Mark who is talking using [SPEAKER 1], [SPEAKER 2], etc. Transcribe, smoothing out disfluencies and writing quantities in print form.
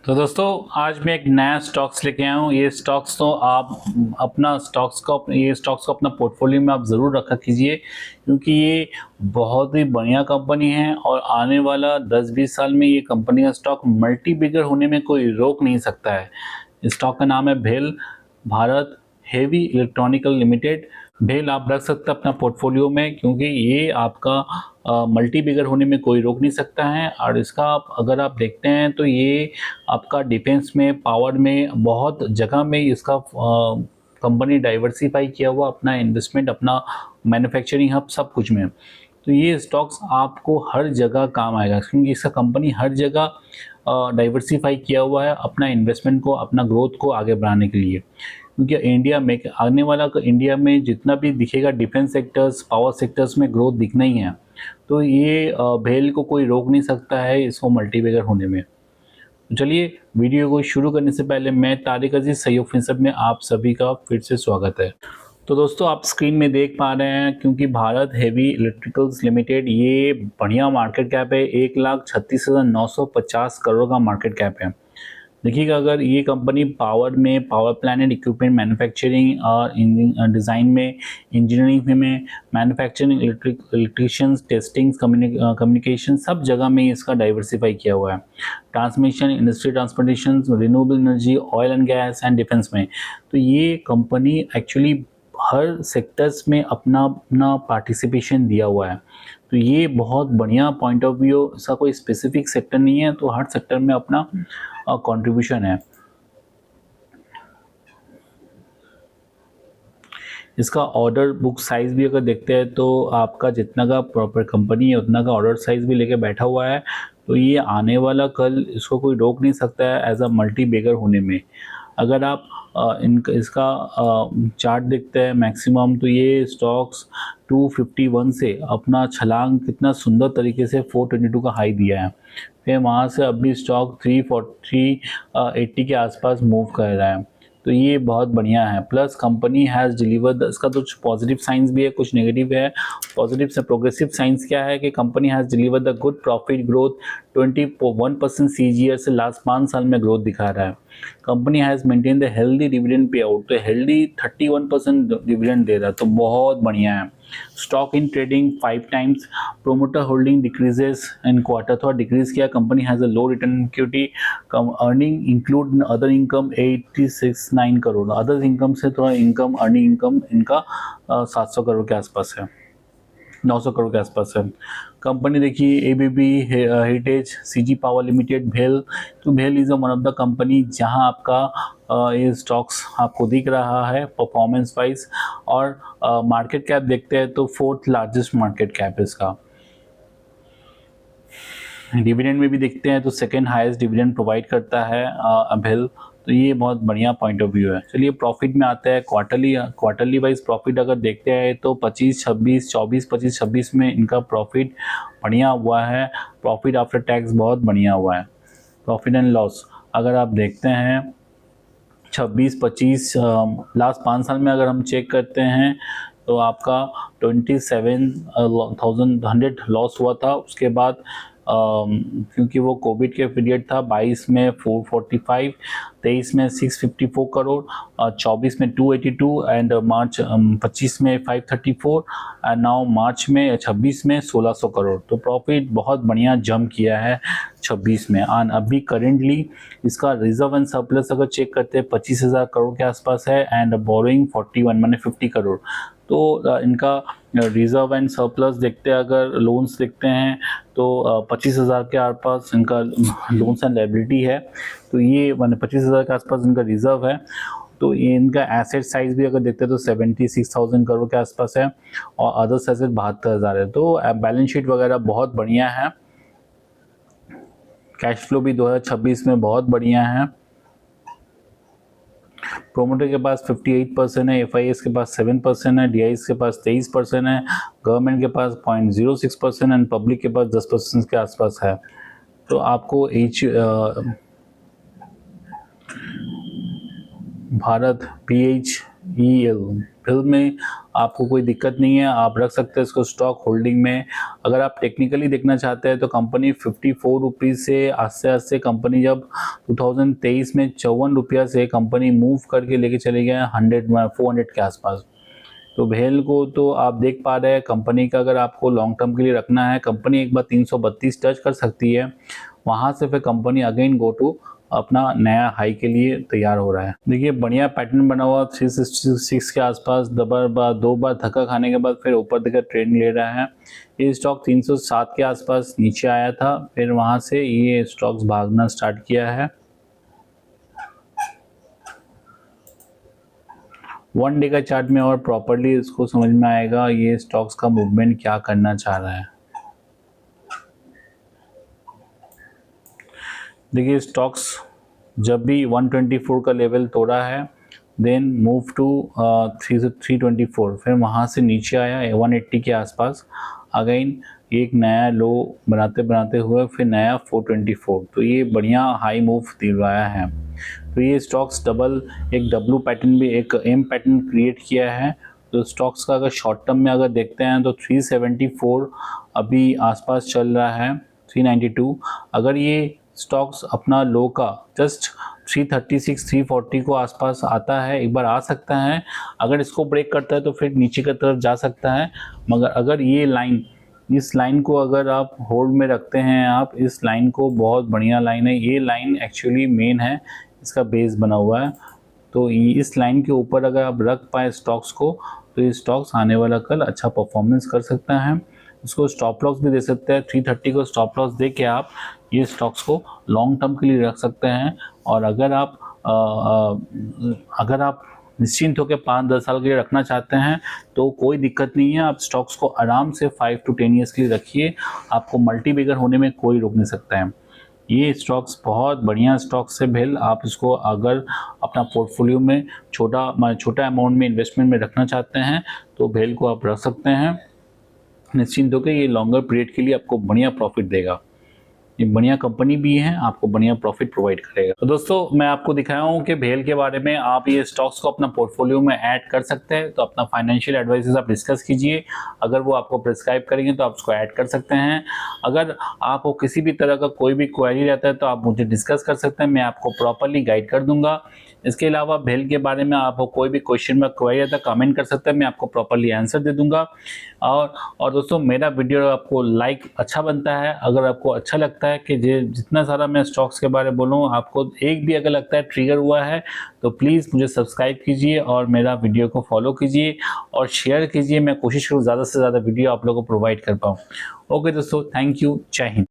[SPEAKER 1] तो दोस्तों आज मैं एक नया स्टॉक्स लेके आया हूँ। ये स्टॉक्स तो आप ये स्टॉक्स को अपना पोर्टफोलियो में आप ज़रूर रखा कीजिए, क्योंकि ये बहुत ही बढ़िया कंपनी है और आने वाला 10-20 साल में ये कंपनी का स्टॉक मल्टी बिगर होने में कोई रोक नहीं सकता है। इस स्टॉक का नाम है भेल भारत हेवी इलेक्ट्रॉनिकल लिमिटेड। भेल आप रख सकते हैं अपना पोर्टफोलियो में, क्योंकि ये आपका मल्टी बिगर होने में कोई रोक नहीं सकता है। और इसका अगर आप देखते हैं तो ये आपका डिफेंस में, पावर में, बहुत जगह में इसका कंपनी डाइवर्सिफाई किया हुआ अपना इन्वेस्टमेंट, अपना मैन्युफैक्चरिंग हब सब कुछ में। तो ये स्टॉक्स आपको हर जगह काम आएगा, क्योंकि इसका कंपनी हर जगह डाइवर्सिफाई किया हुआ है अपना इन्वेस्टमेंट को, अपना ग्रोथ को आगे बढ़ाने के लिए। क्योंकि इंडिया में आने वाला इंडिया में जितना भी दिखेगा डिफेंस सेक्टर्स, पावर सेक्टर्स में ग्रोथ दिखना ही है। तो ये भेल को कोई रोक नहीं सकता है इसको मल्टीबैगर होने में। तो चलिए वीडियो को शुरू करने से पहले मैं तारिक अजीज सैयद फिनसब में आप सभी का फिर से स्वागत है। तो दोस्तों आप स्क्रीन में देख पा रहे हैं, क्योंकि भारत हेवी इलेक्ट्रिकल्स लिमिटेड ये बढ़िया मार्केट कैप है, 1,36,950 करोड़ का मार्केट कैप है। देखिएगा, अगर ये कंपनी पावर में, पावर प्लांट इक्विपमेंट मैन्युफैक्चरिंग और डिज़ाइन में, इंजीनियरिंग में, मैन्युफैक्चरिंग, इलेक्ट्रिशियंस, टेस्टिंग, कम्युनिकेशन सब जगह में इसका डाइवर्सिफाई किया हुआ है। Transmission, industry, transportation, renewable energy, oil and gas and defence में। तो ये कंपनी एक्चुअली हर सेक्टर्स में अपना अपना पार्टिसिपेशन दिया हुआ है। तो ये बहुत बढ़िया पॉइंट ऑफ व्यू, इसका कोई स्पेसिफिक सेक्टर नहीं है, तो हर सेक्टर में अपना कंट्रीब्यूशन है। इसका ऑर्डर बुक साइज़ भी अगर देखते हैं तो आपका जितना का प्रॉपर कंपनी है उतना का ऑर्डर साइज़ भी लेके बैठा हुआ है। तो ये आने वाला कल इसको कोई रोक नहीं सकता है एज अ मल्टी बेगर होने में। अगर आप इसका चार्ट देखते हैं मैक्सिमम, तो ये स्टॉक्स 251 से अपना छलांग कितना सुंदर तरीके से 422 का हाई दिया है। फिर वहाँ से अभी स्टॉक 340 के आसपास मूव कर रहा है। तो ये बहुत बढ़िया है। प्लस कंपनी हैज़ डिलीवर्ड, इसका कुछ पॉजिटिव साइंस भी है, कुछ नेगेटिव है। पॉजिटिव से प्रोग्रेसिव साइंस क्या है कि company has delivered the good profit growth, 21% CGR से लास्ट 5 साल में ग्रोथ दिखा रहा है। Company has maintain the healthy dividend pay out, तो हेल्दी 31% डिविडेंड दे रहा है, तो बहुत बढ़िया है। Stock in trading 5 times, promoter holding decreases in quarter, थोड़ा डिक्रीज किया। Company has a low return equity, earning include other income 869 crore, other income से थोड़ा इनकम, अर्निंग इनकम इनका 700 करोड़ के आसपास है, 900 करोड़ के आसपास है। कंपनी देखिए ABB, heritage, CG power limited, भेल। तो भेल is one of the company जहां आपका ये स्टॉक्स आपको दिख रहा है परफॉर्मेंस वाइज। और मार्केट कैप देखते हैं तो 4th लार्जेस्ट मार्केट कैप है इसका। डिविडेंड में भी देखते हैं तो सेकेंड हाईएस्ट डिविडेंड प्रोवाइड करता है भेल। तो ये बहुत बढ़िया पॉइंट ऑफ व्यू है। चलिए प्रॉफिट में आता है। क्वार्टरली वाइज प्रॉफिट अगर देखते हैं तो 25-26 में इनका प्रॉफिट बढ़िया हुआ है। प्रॉफिट आफ्टर टैक्स बहुत बढ़िया हुआ है। प्रॉफिट एंड लॉस अगर आप देखते हैं 26-25 लास्ट 5 साल में अगर हम चेक करते हैं तो आपका 27,100 लॉस हुआ था। उसके बाद क्योंकि वो कोविड के पीरियड था, 22 में 445, 23 में 654 करोड़, 24 में 282 एंड मार्च 25 में 534 एंड नाउ मार्च में 26 में 1600 करोड़। तो प्रॉफिट बहुत बढ़िया जंप किया है 26 में। एंड अभी करेंटली इसका रिजर्व एंड सरप्लस अगर चेक करते हैं 25,000 करोड़ के आसपास है एंड बोरोइंग 41 माने 50 करोड़। तो इनका रिजर्व एंड सरप्लस देखते हैं, अगर लोन्स देखते हैं तो 25,000 के आसपास इनका लोन्स एंड लायबिलिटी है। तो ये माने 25,000 के आसपास इनका रिजर्व है। तो ये इनका एसेट साइज भी अगर देखते हैं तो 76,000 करोड़ के आसपास है और अदर्स एसेट 72,000 है। तो बैलेंस शीट वगैरह बहुत बढ़िया है। कैश फ्लो भी 2026 में बहुत बढ़िया है। प्रोमोटर के पास 58% है, एफआईएस के पास 7% है, डीआईएस के पास 23% है, गवर्नमेंट के पास 0.06% एंड पब्लिक के पास 10% के आसपास है। तो आपको भारत, BH, भेल में आपको कोई दिक्कत नहीं है, आप रख सकते हैं इसको स्टॉक होल्डिंग में। अगर आप टेक्निकली देखना चाहते हैं तो कंपनी 54 रुपीज़ से आस्ते-आस्ते कंपनी जब 2023 में 54 रुपया से कंपनी मूव करके लेके चली गया 400 के आसपास। तो भेल को तो आप देख पा रहे हैं, कंपनी का अगर आपको लॉन्ग टर्म के लिए रखना है, कंपनी एक बार 332 टच कर सकती है, वहाँ से फिर कंपनी अगेन गो टू अपना नया हाई के लिए तैयार हो रहा है। देखिए बढ़िया पैटर्न बना हुआ 366 के आसपास, दो बार धक्का खाने के बाद फिर ऊपर दिखा ट्रेंड ले रहा है। ये स्टॉक 307 के आसपास नीचे आया था, फिर वहाँ से ये स्टॉक्स भागना स्टार्ट किया है। 1 डे का चार्ट में और प्रॉपर्ली इसको समझ में आएगा ये स्टॉक्स का मूवमेंट क्या करना चाह रहा है। देखिए स्टॉक्स जब भी 124 का लेवल तोड़ा है, देन मूव टू 324, फिर वहाँ से नीचे आया 180 के आसपास, अगेन एक नया लो बनाते बनाते हुए फिर नया 424, तो ये बढ़िया हाई मूव दिलवाया है। तो ये स्टॉक्स एक डब्लू पैटर्न भी, एक एम पैटर्न क्रिएट किया है। तो स्टॉक्स का अगर शॉर्ट टर्म में अगर देखते हैं तो 374 अभी आसपास चल रहा है, 392। अगर ये स्टॉक्स अपना लो का जस्ट 336 340 को आसपास आता है, एक बार आ सकता है, अगर इसको ब्रेक करता है तो फिर नीचे की तरफ जा सकता है। मगर अगर ये लाइन, इस लाइन को अगर आप होल्ड में रखते हैं, आप इस लाइन को, बहुत बढ़िया लाइन है ये लाइन, एक्चुअली मेन है, इसका बेस बना हुआ है। तो इस लाइन के ऊपर अगर आप रख पाए स्टॉक्स को तो ये स्टॉक्स आने वाला कल अच्छा परफॉर्मेंस कर सकता है। इसको स्टॉप लॉस भी दे सकते हैं, 330 को स्टॉप लॉस दे के आप ये स्टॉक्स को लॉन्ग टर्म के लिए रख सकते हैं। और अगर आप निश्चिंत होकर 5-10 साल के लिए रखना चाहते हैं तो कोई दिक्कत नहीं है, आप स्टॉक्स को आराम से 5 to 10 ईयर्स के लिए रखिए, आपको मल्टी बैगर होने में कोई रोक नहीं सकता है। ये स्टॉक्स बहुत बढ़िया स्टॉक्स है भेल, आप इसको अगर अपना पोर्टफोलियो में छोटा अमाउंट में इन्वेस्टमेंट में रखना चाहते हैं तो भेल को आप रख सकते हैं निश्चिंत होकर। ये लॉन्गर पीरियड के लिए आपको बढ़िया प्रॉफिट देगा, ये बढ़िया कंपनी भी है, आपको बढ़िया प्रॉफिट प्रोवाइड करेगा। तो दोस्तों मैं आपको दिखाया हूँ कि भेल के बारे में आप ये स्टॉक्स को अपना पोर्टफोलियो में ऐड कर सकते हैं। तो अपना फाइनेंशियल एडवाइजर्स आप डिस्कस कीजिए, अगर वो आपको प्रिस्क्राइब करेंगे तो आप उसको ऐड कर सकते हैं। अगर आपको किसी भी तरह का कोई भी क्वेरी रहता है तो आप मुझे डिस्कस कर सकते हैं, मैं आपको प्रॉपरली गाइड कर दूंगा। इसके अलावा भेल के बारे में आपको कोई भी क्वेश्चन में क्वेरी रहता है कमेंट कर सकते हैं, मैं आपको प्रॉपरली आंसर दे दूंगा। और दोस्तों मेरा वीडियो आपको लाइक अच्छा बनता है, अगर आपको अच्छा लगता है कि जितना सारा मैं स्टॉक्स के बारे में बोलूँ, आपको एक भी अगर लगता है ट्रिगर हुआ है तो प्लीज़ मुझे सब्सक्राइब कीजिए और मेरा वीडियो को फॉलो कीजिए और शेयर कीजिए। मैं कोशिश करूँ ज़्यादा से ज़्यादा वीडियो आप लोगों को प्रोवाइड कर पाऊँ। ओके दोस्तों, थैंक यू, जय हिंद।